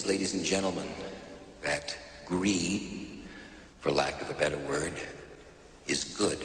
is, ladies and gentlemen, that greed, for lack of a better word, is good.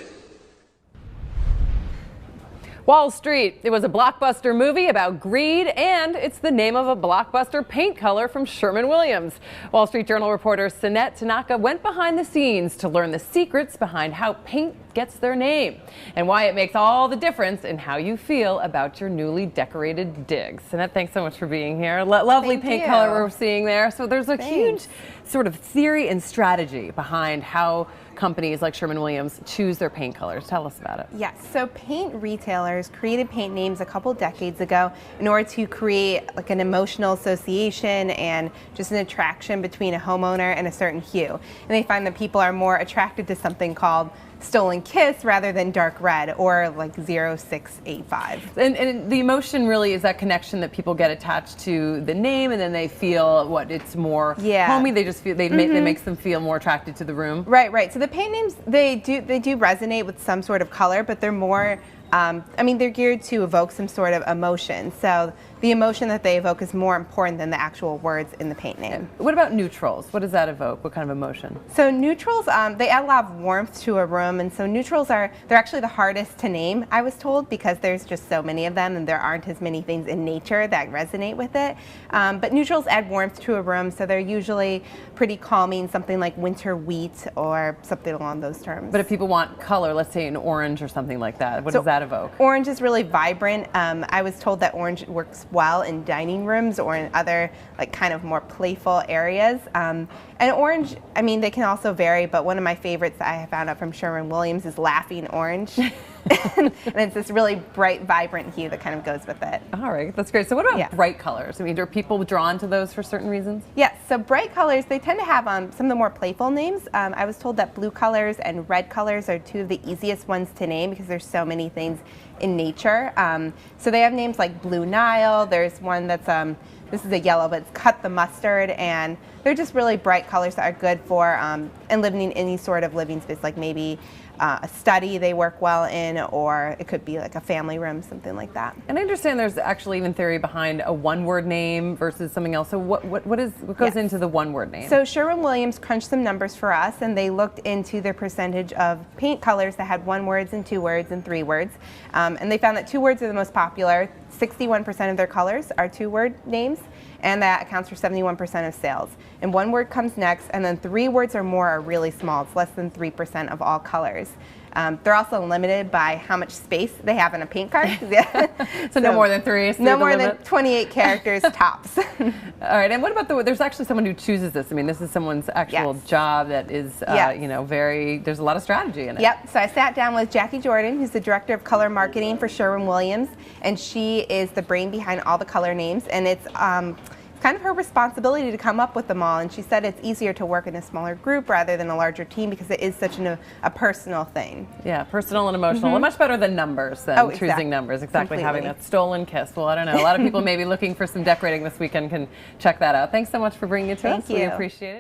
Wall Street. It was a blockbuster movie about greed, and it's the name of a blockbuster paint color from Sherwin-Williams. Wall Street Journal reporter Sanette Tanaka went behind the scenes to learn the secrets behind how paint gets their name and why it makes all the difference in how you feel about your newly decorated digs. Sanette, thanks so much for being here. Lovely paint color we're seeing there. So there's a huge sort of theory and strategy behind how companies like Sherwin-Williams choose their paint colors. Tell us about it. Yes, so paint retailers created paint names a couple decades ago in order to create like an emotional association and just an attraction between a homeowner and a certain hue. And they find that people are more attracted to something called Stolen Kiss rather than dark red or like 0685. And the emotion really is that connection that people get attached to the name, and then they feel it's more homey. They just feel they makes them feel more attracted to the room. Right. So the paint names they do resonate with some sort of color, but they're more they're geared to evoke some sort of emotion. So the emotion that they evoke is more important than the actual words in the paint name. What about neutrals? What does that evoke? What kind of emotion? So neutrals, they add a lot of warmth to a room, and so neutrals they're actually the hardest to name, I was told, because there's just so many of them and there aren't as many things in nature that resonate with it. But neutrals add warmth to a room, so they're usually pretty calming, something like winter wheat or something along those terms. But if people want color, let's say an orange or something like that, what does that evoke? Orange is really vibrant. I was told that orange works well in dining rooms or in other like kind of more playful areas. And orange, they can also vary, but one of my favorites that I have found out from Sherwin-Williams is laughing orange. And it's this really bright, vibrant hue that kind of goes with it. All right, that's great. So what about bright colors? Are people drawn to those for certain reasons? Yes, so bright colors, they tend to have some of the more playful names. I was told that blue colors and red colors are two of the easiest ones to name because there's so many things in nature. So they have names like Blue Nile. There's one that's, this is a yellow, but it's Cut the Mustard, and they're just really bright colors that are good for and living in any sort of living space, like maybe a study they work well in, or it could be like a family room, something like that. And I understand there's actually even theory behind a one-word name versus something else. So what goes into the one-word name? So Sherwin-Williams crunched some numbers for us, and they looked into their percentage of paint colors that had one words and two words and three words. And they found that two words are the most popular. 61% of their colors are two-word names, and that accounts for 71% of sales. And one word comes next, and then three words or more are really small. It's less than 3% of all colors. They're also limited by how much space they have in a paint card. So no more than three? No more than 28 characters tops. All right, and what about there's actually someone who chooses this. This is someone's actual job that is, there's a lot of strategy in it. Yep, so I sat down with Jackie Jordan, who's the Director of Color Marketing for Sherwin-Williams, and she is the brain behind all the color names, and it's kind of her responsibility to come up with them all, and she said it's easier to work in a smaller group rather than a larger team because it is such a personal thing. Yeah, personal and emotional. And much better than numbers, than choosing numbers. Exactly, having that stolen kiss. Well, I don't know. A lot of people maybe looking for some decorating this weekend can check that out. Thanks so much for bringing it to us. Thank you. We appreciate it.